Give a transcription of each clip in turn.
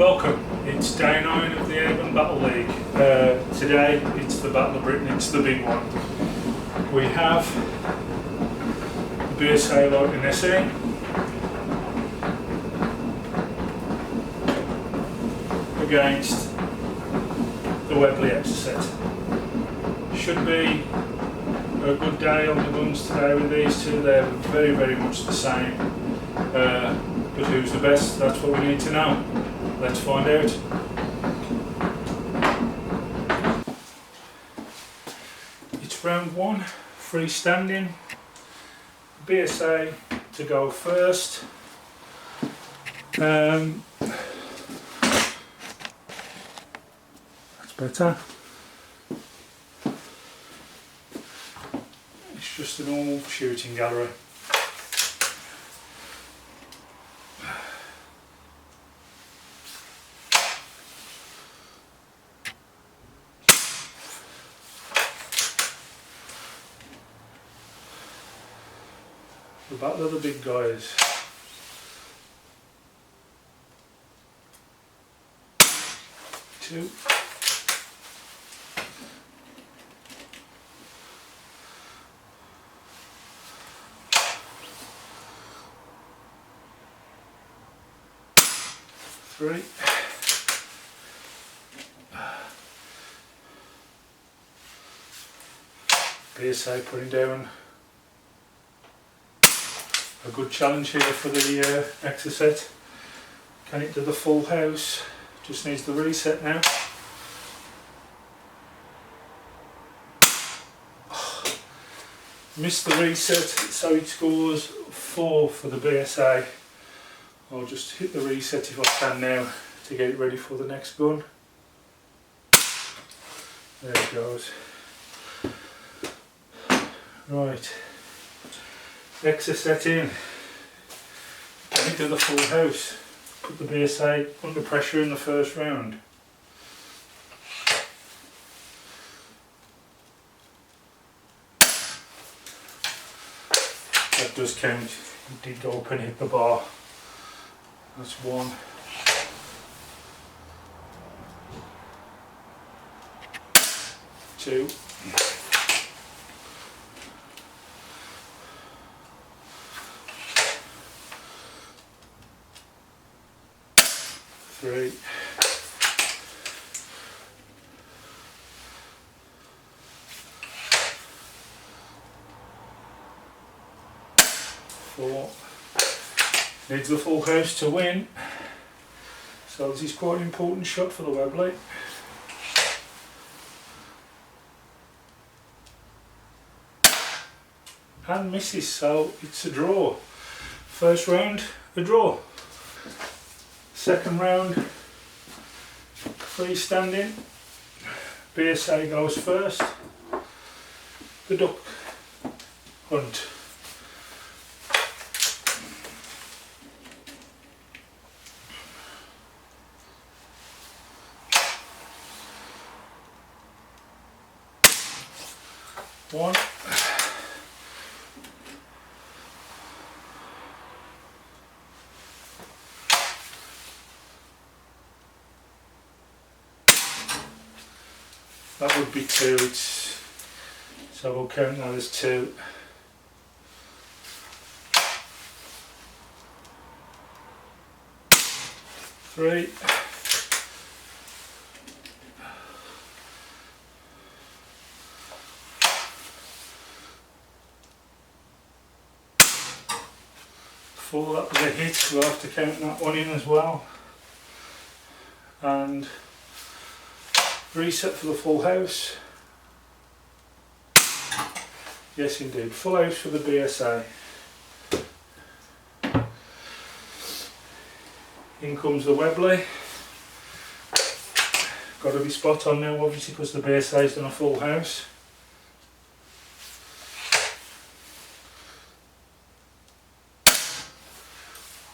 Welcome, it's day 9 of the Urban Battle League. Today it's the Battle of Britain, it's the big one. We have the BSA Lightning SE against the Webley Xocet. Should be a good day on the guns today with these two. They're very much the same. But who's the best? That's what we need to know. Let's find out. It's round 1, freestanding. BSA to go first. That's better. It's just a normal shooting gallery. The battle of the big guys. Two. Three. BSA putting down a good challenge here for the Xocet. Can it do the full house? Just needs the reset now. Missed the reset, so it scores 4 for the BSA. I'll just hit the reset if I can now to get it ready for the next gun. There it goes. Right. Xocet in. Can it do the full house? Put the BSA under pressure in the first round. That does count. It did go up and hit the bar. That's 1. 2. 3. 4. Needs the full house to win, so this is quite an important shot for the Webley. And misses, so it's a draw. First round, a draw. Second round, freestanding. BSA goes first. The duck hunt. One. That would be 2, so we'll count that as 2. 3. 4, that was a hit, we'll have to count that one in as well. And reset for the full house. Yes indeed, full house for the BSA. In comes the Webley. Got to be spot on now obviously because the BSA's done a full house.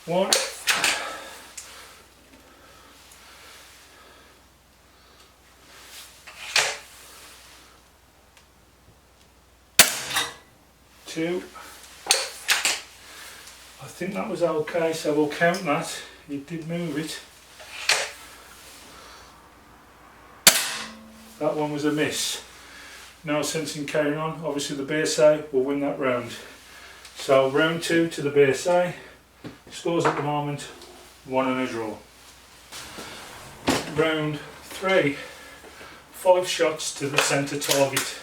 One. 2. I think that was okay, so we'll count that. It did move it. that one was a miss. No sense in carrying on. Obviously the BSA will win that round. So round 2 to the BSA. Scores at the moment 1 and a draw. Round 3. 5 shots to the centre target.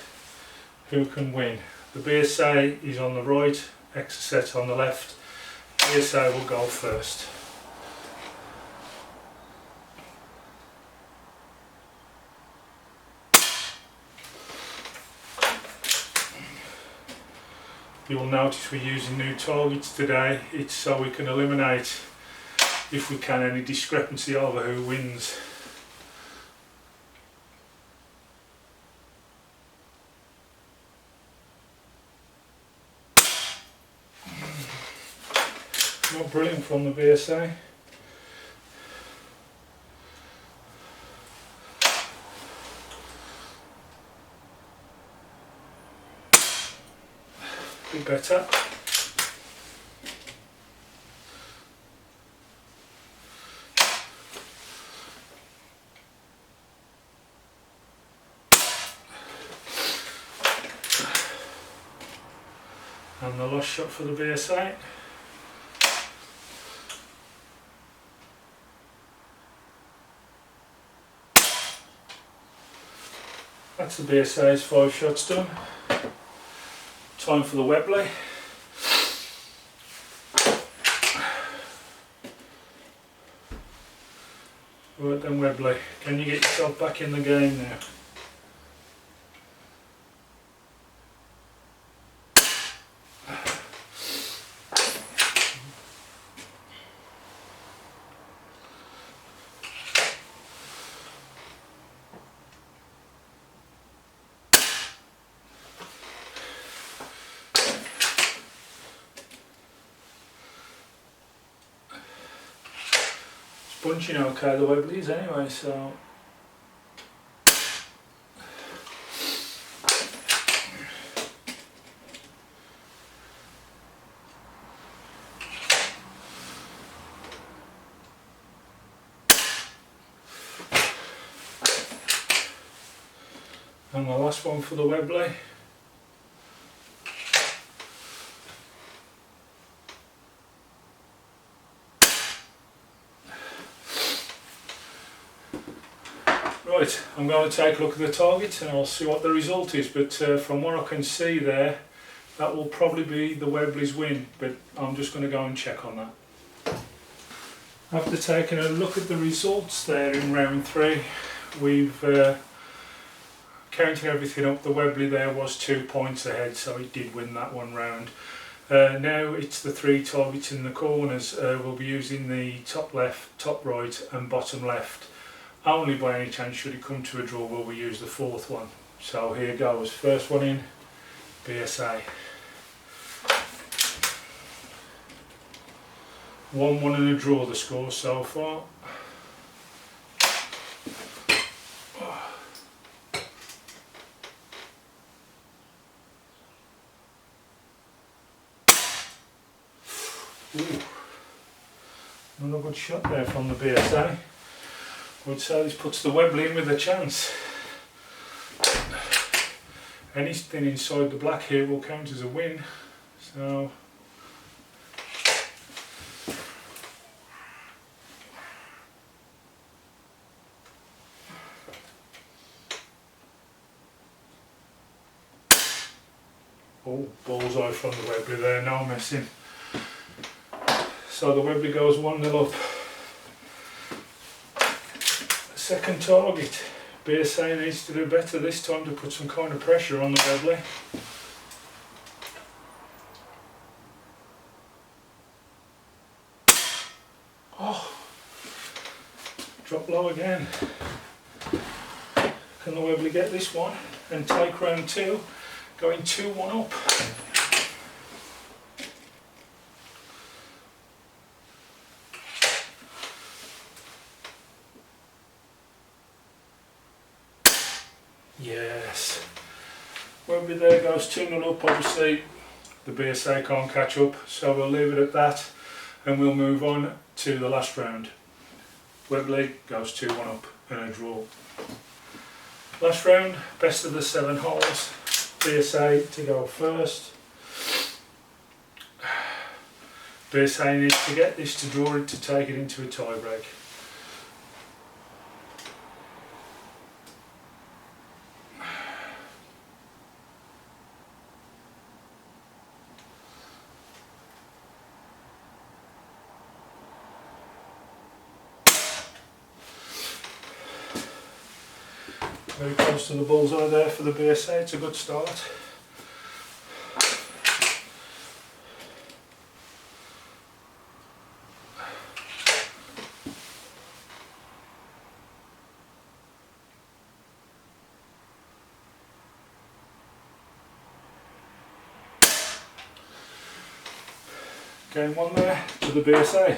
Who can win? The BSA is on the right, Xocet on the left. BSA will go first. You will notice we're using new targets today. It's so we can eliminate, if we can, any discrepancy over who wins. Not brilliant from the BSA. Bit better. And the last shot for the BSA. That's the BSA's 5 shots done. Time for the Webley. Right then Webley, can you get yourself back in the game now? Bunching okay, the Webleys anyway, so and the last one for the Webley. Right, I'm going to take a look at the target and I'll see what the result is, but from what I can see there, that will probably be the Webley's win, but I'm just going to go and check on that. After taking a look at the results there in round 3, we've counting everything up, the Webley there was 2 points ahead, so it did win that one round. Now it's the 3 targets in the corners. We'll be using the top left, top right and bottom left. Only by any chance should it come to a draw will we use the 4th one. So here goes, first one in, BSA. 1-1 and a draw the score so far. Ooh. Another good shot there from the BSA. I would say this puts the Webley in with a chance. Anything inside the black here will count as a win. So oh, bullseye from the Webley there, no messing. So the Webley goes 1-0 up. Second target, BSA needs to do better this time to put some kind of pressure on the Webley. Oh, drop low again. Can the Webley get this one and take round 2, going 2-1 up? Yes. Webley there goes 2-0 up. Obviously the BSA can't catch up, so we'll leave it at that and we'll move on to the last round. Webley goes 2-1 up and a draw. Last round, best of the 7 holes. BSA to go first. BSA needs to get this to draw it to take it into a tie break. Very close to the bullseye there for the BSA, it's a good start. Game 1 there to the BSA.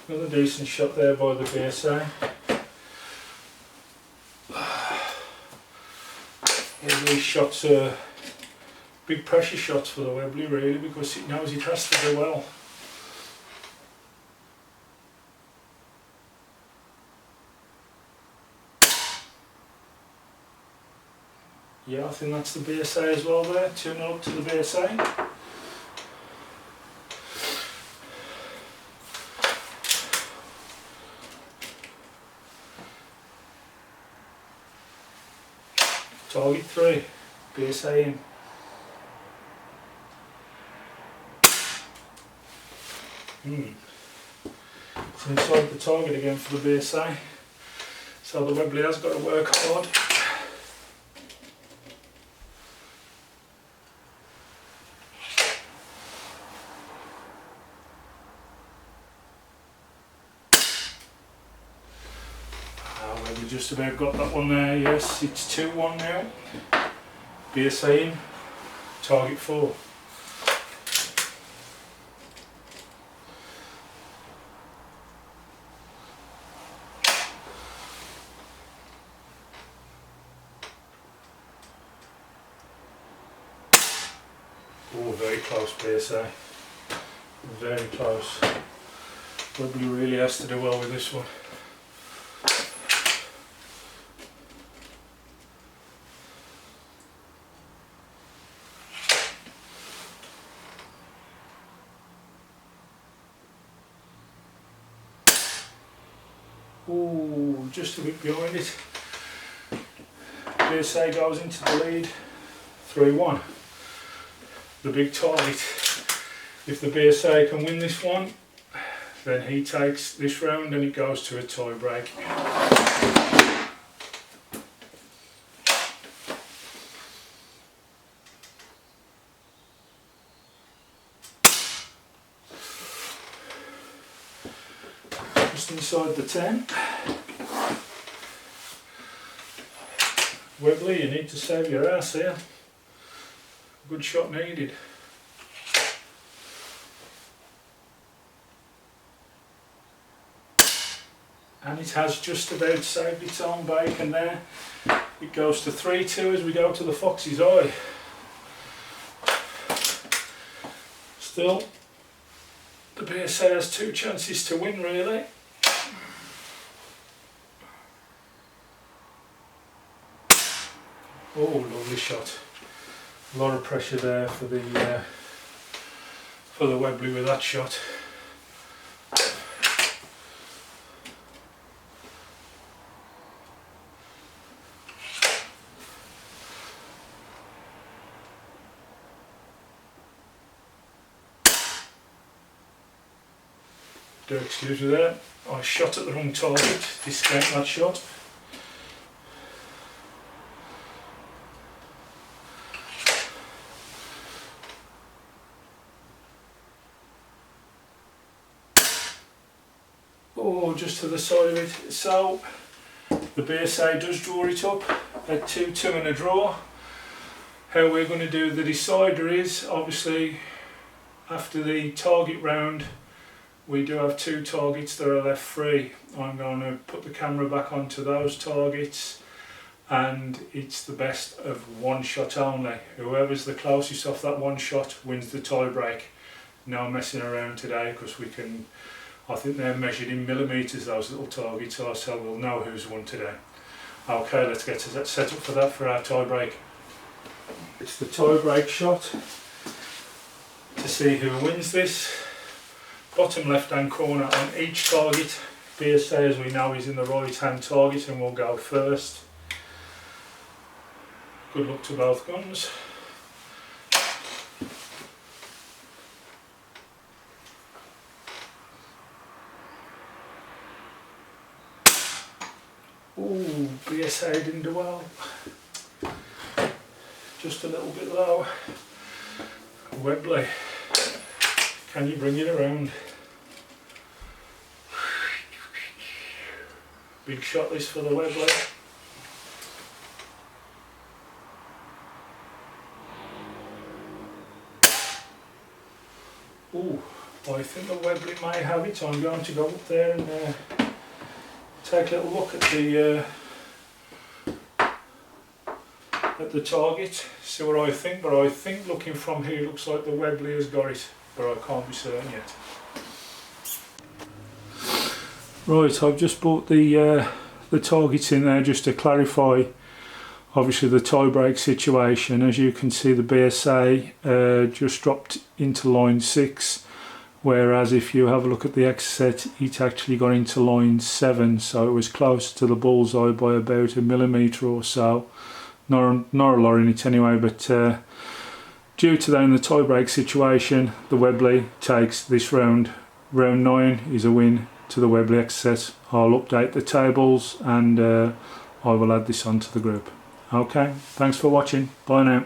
Another decent shot there by the BSA. All these shots are big pressure shots for the Webley really, because it knows it has to do well. Yeah, I think that's the BSA as well there, 2-0 to the BSA. Target 3, BSA in. So inside the target again for the BSA. So the Webley has got to work hard. Webley just about got that one there, yes, it's 2-1 now. BSA in, target 4. Oh, very close BSA, very close. Webley really has to do well with this one. Oh, just a bit behind it. BSA goes into the lead, 3-1. The big target. If the BSA can win this one, then he takes this round and it goes to a tie break. Just inside the 10. Webley, you need to save your ass here. Good shot needed. And it has just about saved its own bacon there. It goes to 3-2 as we go to the Fox's Eye. Still, the BSA has 2 chances to win really. Oh, lovely shot. A lot of pressure there for the Webley with that shot. Do excuse me there, I shot at the wrong target, discount that shot. Oh, just to the side of it. So the BSA does draw it up at 2-2 and a draw. How we're going to do the decider is, obviously, after the target round, we're going to do the decider. So the BSA does draw it up at 2-2 and a draw. How we're going to do the decider is, obviously, after the target round, we're going to do the decider. we do have 2 targets that are left free. I'm going to put the camera back onto those targets, and it's the best of 1 shot only. Whoever's the closest off that 1 shot wins the tie break. No messing around today, because we can, I think they're measured in millimetres, those little targets are, so we'll know who's won today. Okay, let's get set up for that for our tie break. It's the tie break shot to see who wins this. Bottom left hand corner on each target. BSA, as we know, is in the right hand target and will go first. Good luck to both guns. Ooh, BSA didn't do well. Just a little bit low. Webley, can you bring it around? Big shot this for the Webley. Ooh, I think the Webley may have it, so I'm going to go up there and take a little look at the target, see what I think, but I think looking from here it looks like the Webley has got it, but I can't be certain yet. Right, I've just brought the targets in there just to clarify obviously the tie break situation. As you can see, the BSA just dropped into line 6, whereas if you have a look at the Xocet, it actually got into line 7, so it was close to the bullseye by about a millimetre or so. Not a lot in it anyway, but due to that, in the tie break situation, the Webley takes this round. Round 9 is a win to the Webley Xocet. I'll update the tables and I will add this onto the group. Okay, thanks for watching. Bye now.